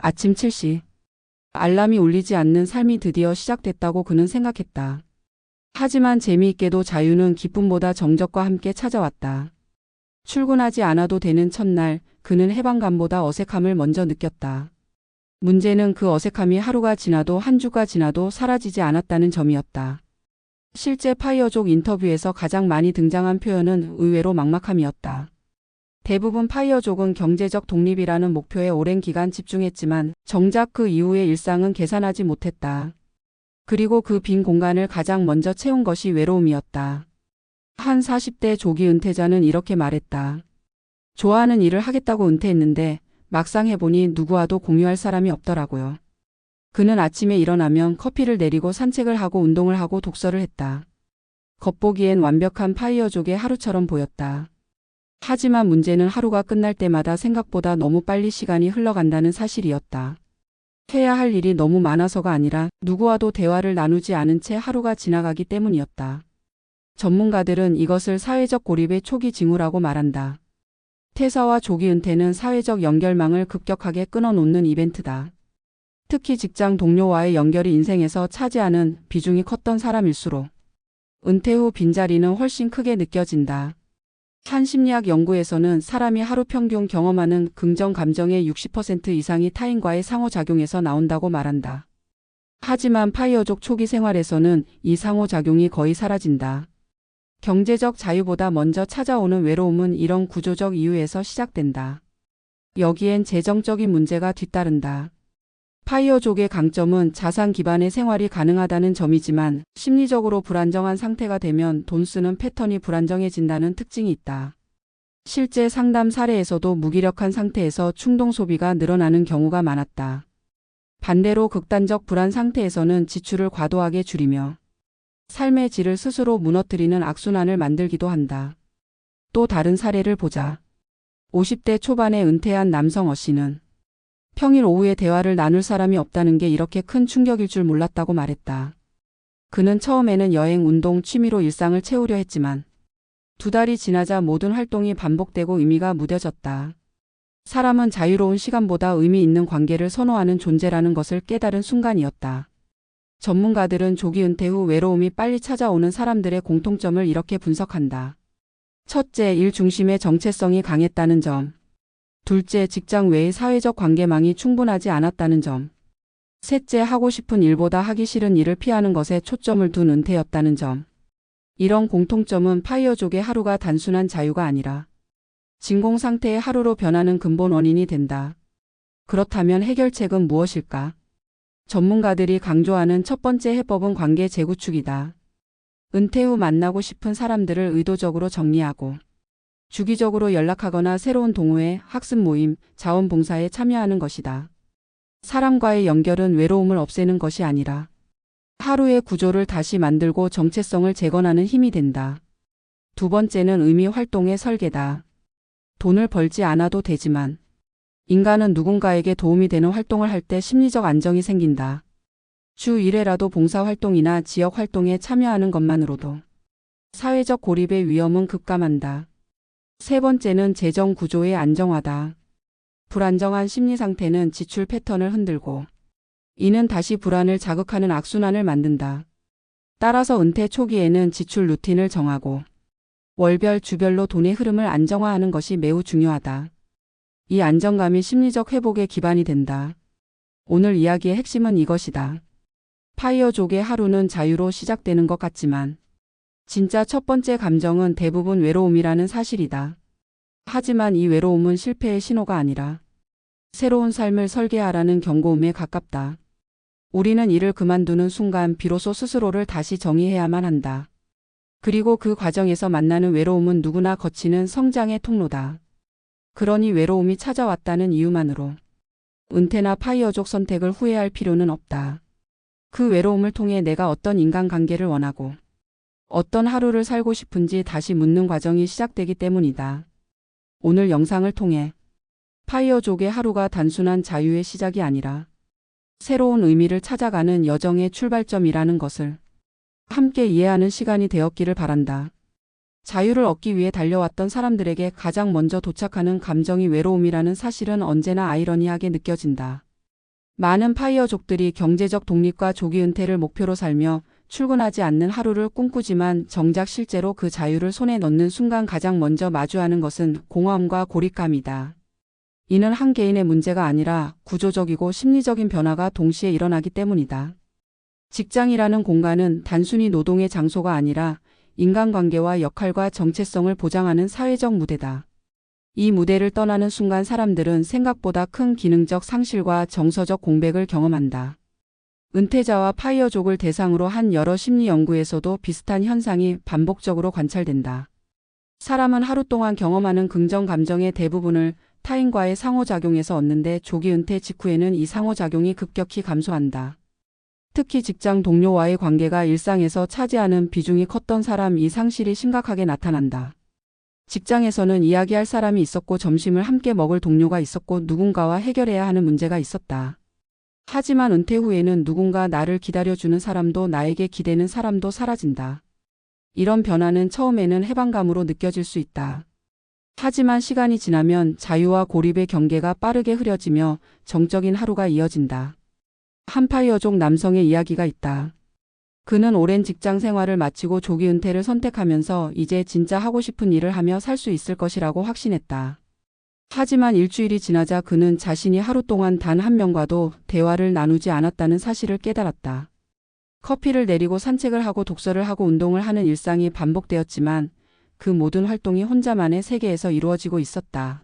아침 7시. 알람이 울리지 않는 삶이 드디어 시작됐다고 그는 생각했다. 하지만 재미있게도 자유는 기쁨보다 정적과 함께 찾아왔다. 출근하지 않아도 되는 첫날, 그는 해방감보다 어색함을 먼저 느꼈다. 문제는 그 어색함이 하루가 지나도 한 주가 지나도 사라지지 않았다는 점이었다. 실제 파이어족 인터뷰에서 가장 많이 등장한 표현은 의외로 막막함이었다. 대부분 파이어족은 경제적 독립이라는 목표에 오랜 기간 집중했지만 정작 그 이후의 일상은 계산하지 못했다. 그리고 그 빈 공간을 가장 먼저 채운 것이 외로움이었다. 한 40대 조기 은퇴자는 이렇게 말했다. 좋아하는 일을 하겠다고 은퇴했는데 막상 해보니 누구와도 공유할 사람이 없더라고요. 그는 아침에 일어나면 커피를 내리고 산책을 하고 운동을 하고 독서를 했다. 겉보기엔 완벽한 파이어족의 하루처럼 보였다. 하지만 문제는 하루가 끝날 때마다 생각보다 너무 빨리 시간이 흘러간다는 사실이었다. 해야 할 일이 너무 많아서가 아니라 누구와도 대화를 나누지 않은 채 하루가 지나가기 때문이었다. 전문가들은 이것을 사회적 고립의 초기 징후라고 말한다. 퇴사와 조기 은퇴는 사회적 연결망을 급격하게 끊어놓는 이벤트다. 특히 직장 동료와의 연결이 인생에서 차지하는 비중이 컸던 사람일수록 은퇴 후 빈자리는 훨씬 크게 느껴진다. 한 심리학 연구에서는 사람이 하루 평균 경험하는 긍정 감정의 60% 이상이 타인과의 상호작용에서 나온다고 말한다. 하지만 파이어족 초기 생활에서는 이 상호작용이 거의 사라진다. 경제적 자유보다 먼저 찾아오는 외로움은 이런 구조적 이유에서 시작된다. 여기엔 재정적인 문제가 뒤따른다. 파이어족의 강점은 자산 기반의 생활이 가능하다는 점이지만 심리적으로 불안정한 상태가 되면 돈 쓰는 패턴이 불안정해진다는 특징이 있다. 실제 상담 사례에서도 무기력한 상태에서 충동 소비가 늘어나는 경우가 많았다. 반대로 극단적 불안 상태에서는 지출을 과도하게 줄이며 삶의 질을 스스로 무너뜨리는 악순환을 만들기도 한다. 또 다른 사례를 보자. 50대 초반에 은퇴한 남성 어 씨는 평일 오후에 대화를 나눌 사람이 없다는 게 이렇게 큰 충격일 줄 몰랐다고 말했다. 그는 처음에는 여행, 운동, 취미로 일상을 채우려 했지만 2달이 지나자 모든 활동이 반복되고 의미가 무뎌졌다. 사람은 자유로운 시간보다 의미 있는 관계를 선호하는 존재라는 것을 깨달은 순간이었다. 전문가들은 조기 은퇴 후 외로움이 빨리 찾아오는 사람들의 공통점을 이렇게 분석한다. 첫째, 일 중심의 정체성이 강했다는 점. 둘째, 직장 외의 사회적 관계망이 충분하지 않았다는 점. 셋째, 하고 싶은 일보다 하기 싫은 일을 피하는 것에 초점을 둔 은퇴였다는 점. 이런 공통점은 파이어족의 하루가 단순한 자유가 아니라 진공 상태의 하루로 변하는 근본 원인이 된다. 그렇다면 해결책은 무엇일까? 전문가들이 강조하는 첫 번째 해법은 관계 재구축이다. 은퇴 후 만나고 싶은 사람들을 의도적으로 정리하고 주기적으로 연락하거나 새로운 동호회, 학습 모임, 자원봉사에 참여하는 것이다. 사람과의 연결은 외로움을 없애는 것이 아니라 하루의 구조를 다시 만들고 정체성을 재건하는 힘이 된다. 두 번째는 의미 활동의 설계다. 돈을 벌지 않아도 되지만 인간은 누군가에게 도움이 되는 활동을 할 때 심리적 안정이 생긴다. 주 1회라도 봉사활동이나 지역활동에 참여하는 것만으로도 사회적 고립의 위험은 급감한다. 세 번째는 재정 구조의 안정화다. 불안정한 심리 상태는 지출 패턴을 흔들고 이는 다시 불안을 자극하는 악순환을 만든다. 따라서 은퇴 초기에는 지출 루틴을 정하고 월별, 주별로 돈의 흐름을 안정화하는 것이 매우 중요하다. 이 안정감이 심리적 회복의 기반이 된다. 오늘 이야기의 핵심은 이것이다. 파이어족의 하루는 자유로 시작되는 것 같지만 진짜 첫 번째 감정은 대부분 외로움이라는 사실이다. 하지만 이 외로움은 실패의 신호가 아니라 새로운 삶을 설계하라는 경고음에 가깝다. 우리는 일을 그만두는 순간 비로소 스스로를 다시 정의해야만 한다. 그리고 그 과정에서 만나는 외로움은 누구나 거치는 성장의 통로다. 그러니 외로움이 찾아왔다는 이유만으로 은퇴나 파이어족 선택을 후회할 필요는 없다. 그 외로움을 통해 내가 어떤 인간관계를 원하고 어떤 하루를 살고 싶은지 다시 묻는 과정이 시작되기 때문이다. 오늘 영상을 통해 파이어족의 하루가 단순한 자유의 시작이 아니라 새로운 의미를 찾아가는 여정의 출발점이라는 것을 함께 이해하는 시간이 되었기를 바란다. 자유를 얻기 위해 달려왔던 사람들에게 가장 먼저 도착하는 감정이 외로움이라는 사실은 언제나 아이러니하게 느껴진다. 많은 파이어족들이 경제적 독립과 조기 은퇴를 목표로 살며 출근하지 않는 하루를 꿈꾸지만 정작 실제로 그 자유를 손에 넣는 순간 가장 먼저 마주하는 것은 공허함과 고립감이다. 이는 한 개인의 문제가 아니라 구조적이고 심리적인 변화가 동시에 일어나기 때문이다. 직장이라는 공간은 단순히 노동의 장소가 아니라 인간관계와 역할과 정체성을 보장하는 사회적 무대다. 이 무대를 떠나는 순간 사람들은 생각보다 큰 기능적 상실과 정서적 공백을 경험한다. 은퇴자와 파이어족을 대상으로 한 여러 심리 연구에서도 비슷한 현상이 반복적으로 관찰된다. 사람은 하루 동안 경험하는 긍정 감정의 대부분을 타인과의 상호작용에서 얻는데 조기 은퇴 직후에는 이 상호작용이 급격히 감소한다. 특히 직장 동료와의 관계가 일상에서 차지하는 비중이 컸던 사람 이 상실이 심각하게 나타난다. 직장에서는 이야기할 사람이 있었고 점심을 함께 먹을 동료가 있었고 누군가와 해결해야 하는 문제가 있었다. 하지만 은퇴 후에는 누군가 나를 기다려주는 사람도 나에게 기대는 사람도 사라진다. 이런 변화는 처음에는 해방감으로 느껴질 수 있다. 하지만 시간이 지나면 자유와 고립의 경계가 빠르게 흐려지며 정적인 하루가 이어진다. 한 파이어족 남성의 이야기가 있다. 그는 오랜 직장 생활을 마치고 조기 은퇴를 선택하면서 이제 진짜 하고 싶은 일을 하며 살 수 있을 것이라고 확신했다. 하지만 일주일이 지나자 그는 자신이 하루 동안 단 한 명과도 대화를 나누지 않았다는 사실을 깨달았다. 커피를 내리고 산책을 하고 독서를 하고 운동을 하는 일상이 반복되었지만 그 모든 활동이 혼자만의 세계에서 이루어지고 있었다.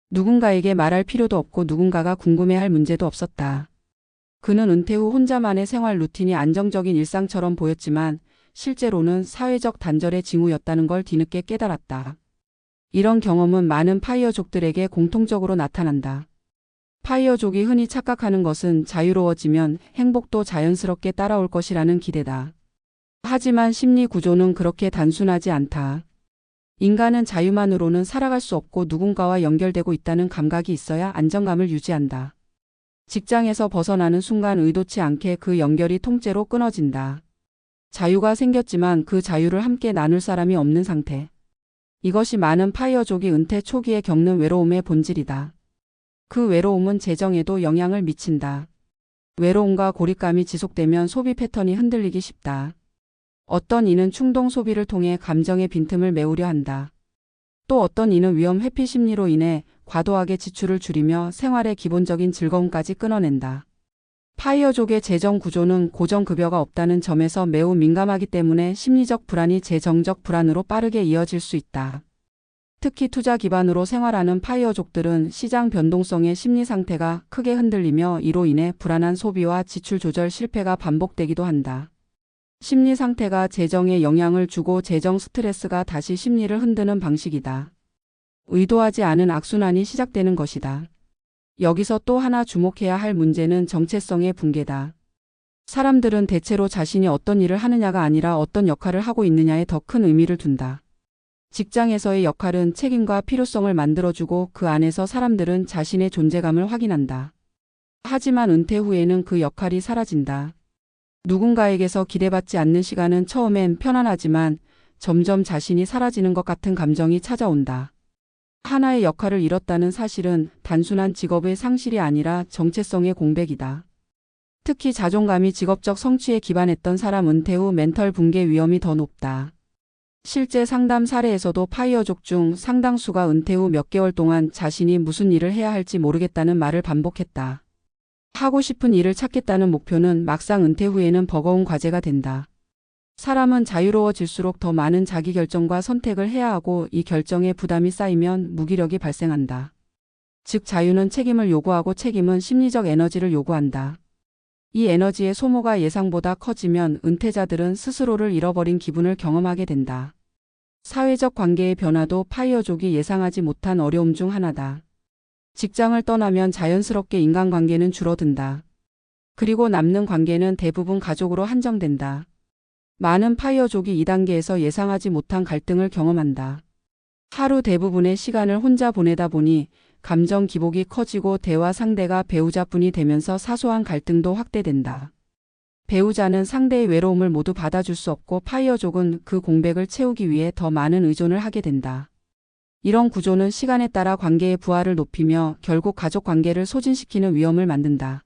누군가에게 말할 필요도 없고 누군가가 궁금해할 문제도 없었다. 그는 은퇴 후 혼자만의 생활 루틴이 안정적인 일상처럼 보였지만 실제로는 사회적 단절의 징후였다는 걸 뒤늦게 깨달았다. 이런 경험은 많은 파이어족들에게 공통적으로 나타난다. 파이어족이 흔히 착각하는 것은 자유로워지면 행복도 자연스럽게 따라올 것이라는 기대다. 하지만 심리 구조는 그렇게 단순하지 않다. 인간은 자유만으로는 살아갈 수 없고 누군가와 연결되고 있다는 감각이 있어야 안정감을 유지한다. 직장에서 벗어나는 순간 의도치 않게 그 연결이 통째로 끊어진다. 자유가 생겼지만 그 자유를 함께 나눌 사람이 없는 상태. 이것이 많은 파이어족이 은퇴 초기에 겪는 외로움의 본질이다. 그 외로움은 재정에도 영향을 미친다. 외로움과 고립감이 지속되면 소비 패턴이 흔들리기 쉽다. 어떤 이는 충동 소비를 통해 감정의 빈틈을 메우려 한다. 또 어떤 이는 위험 회피 심리로 인해 과도하게 지출을 줄이며 생활의 기본적인 즐거움까지 끊어낸다. 파이어족의 재정 구조는 고정급여가 없다는 점에서 매우 민감하기 때문에 심리적 불안이 재정적 불안으로 빠르게 이어질 수 있다. 특히 투자 기반으로 생활하는 파이어족들은 시장 변동성의 심리 상태가 크게 흔들리며 이로 인해 불안한 소비와 지출 조절 실패가 반복되기도 한다. 심리 상태가 재정에 영향을 주고 재정 스트레스가 다시 심리를 흔드는 방식이다. 의도하지 않은 악순환이 시작되는 것이다. 여기서 또 하나 주목해야 할 문제는 정체성의 붕괴다. 사람들은 대체로 자신이 어떤 일을 하느냐가 아니라 어떤 역할을 하고 있느냐에 더 큰 의미를 둔다. 직장에서의 역할은 책임과 필요성을 만들어주고 그 안에서 사람들은 자신의 존재감을 확인한다. 하지만 은퇴 후에는 그 역할이 사라진다. 누군가에게서 기대받지 않는 시간은 처음엔 편안하지만 점점 자신이 사라지는 것 같은 감정이 찾아온다. 하나의 역할을 잃었다는 사실은 단순한 직업의 상실이 아니라 정체성의 공백이다. 특히 자존감이 직업적 성취에 기반했던 사람 은퇴 후 멘털 붕괴 위험이 더 높다. 실제 상담 사례에서도 파이어족 중 상당수가 은퇴 후 몇 개월 동안 자신이 무슨 일을 해야 할지 모르겠다는 말을 반복했다. 하고 싶은 일을 찾겠다는 목표는 막상 은퇴 후에는 버거운 과제가 된다. 사람은 자유로워질수록 더 많은 자기결정과 선택을 해야 하고 이 결정에 부담이 쌓이면 무기력이 발생한다. 즉 자유는 책임을 요구하고 책임은 심리적 에너지를 요구한다. 이 에너지의 소모가 예상보다 커지면 은퇴자들은 스스로를 잃어버린 기분을 경험하게 된다. 사회적 관계의 변화도 파이어족이 예상하지 못한 어려움 중 하나다. 직장을 떠나면 자연스럽게 인간관계는 줄어든다. 그리고 남는 관계는 대부분 가족으로 한정된다. 많은 파이어족이 2단계에서 예상하지 못한 갈등을 경험한다. 하루 대부분의 시간을 혼자 보내다 보니 감정 기복이 커지고 대화 상대가 배우자뿐이 되면서 사소한 갈등도 확대된다. 배우자는 상대의 외로움을 모두 받아줄 수 없고 파이어족은 그 공백을 채우기 위해 더 많은 의존을 하게 된다. 이런 구조는 시간에 따라 관계의 부하를 높이며 결국 가족 관계를 소진시키는 위험을 만든다.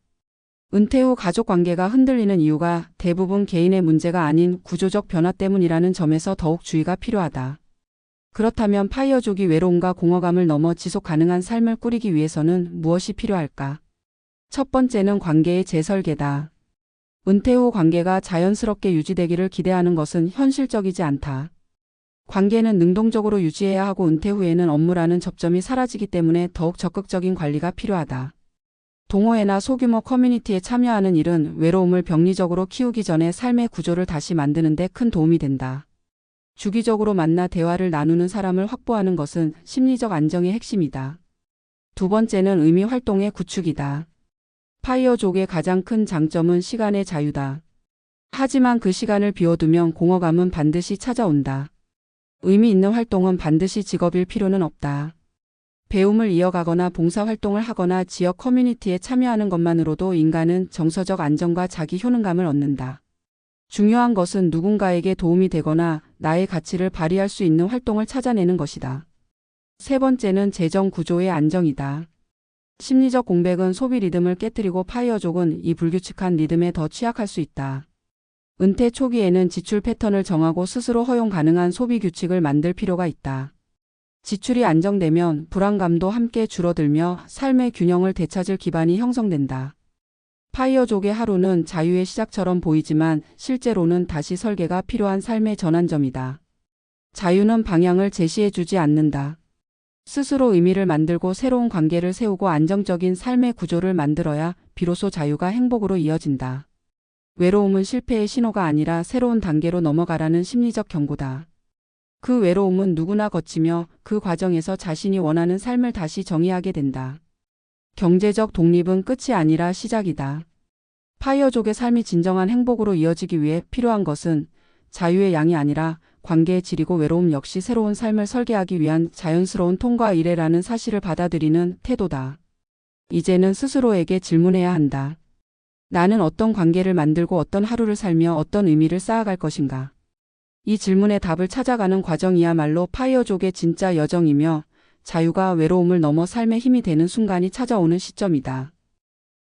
은퇴 후 가족 관계가 흔들리는 이유가 대부분 개인의 문제가 아닌 구조적 변화 때문이라는 점에서 더욱 주의가 필요하다. 그렇다면 파이어족이 외로움과 공허감을 넘어 지속 가능한 삶을 꾸리기 위해서는 무엇이 필요할까? 첫 번째는 관계의 재설계다. 은퇴 후 관계가 자연스럽게 유지되기를 기대하는 것은 현실적이지 않다. 관계는 능동적으로 유지해야 하고 은퇴 후에는 업무라는 접점이 사라지기 때문에 더욱 적극적인 관리가 필요하다. 동호회나 소규모 커뮤니티에 참여하는 일은 외로움을 병리적으로 키우기 전에 삶의 구조를 다시 만드는 데 큰 도움이 된다. 주기적으로 만나 대화를 나누는 사람을 확보하는 것은 심리적 안정의 핵심이다. 두 번째는 의미 활동의 구축이다. 파이어족의 가장 큰 장점은 시간의 자유다. 하지만 그 시간을 비워두면 공허감은 반드시 찾아온다. 의미 있는 활동은 반드시 직업일 필요는 없다. 배움을 이어가거나 봉사활동을 하거나 지역 커뮤니티에 참여하는 것만으로도 인간은 정서적 안정과 자기 효능감을 얻는다. 중요한 것은 누군가에게 도움이 되거나 나의 가치를 발휘할 수 있는 활동을 찾아내는 것이다. 세 번째는 재정 구조의 안정이다. 심리적 공백은 소비 리듬을 깨뜨리고 파이어족은 이 불규칙한 리듬에 더 취약할 수 있다. 은퇴 초기에는 지출 패턴을 정하고 스스로 허용 가능한 소비 규칙을 만들 필요가 있다. 지출이 안정되면 불안감도 함께 줄어들며 삶의 균형을 되찾을 기반이 형성된다. 파이어족의 하루는 자유의 시작처럼 보이지만 실제로는 다시 설계가 필요한 삶의 전환점이다. 자유는 방향을 제시해주지 않는다. 스스로 의미를 만들고 새로운 관계를 세우고 안정적인 삶의 구조를 만들어야 비로소 자유가 행복으로 이어진다. 외로움은 실패의 신호가 아니라 새로운 단계로 넘어가라는 심리적 경고다. 그 외로움은 누구나 거치며 그 과정에서 자신이 원하는 삶을 다시 정의하게 된다. 경제적 독립은 끝이 아니라 시작이다. 파이어족의 삶이 진정한 행복으로 이어지기 위해 필요한 것은 자유의 양이 아니라 관계의 질이고 외로움 역시 새로운 삶을 설계하기 위한 자연스러운 통과 이래라는 사실을 받아들이는 태도다. 이제는 스스로에게 질문해야 한다. 나는 어떤 관계를 만들고 어떤 하루를 살며 어떤 의미를 쌓아갈 것인가? 이 질문의 답을 찾아가는 과정이야말로 파이어족의 진짜 여정이며 자유가 외로움을 넘어 삶의 힘이 되는 순간이 찾아오는 시점이다.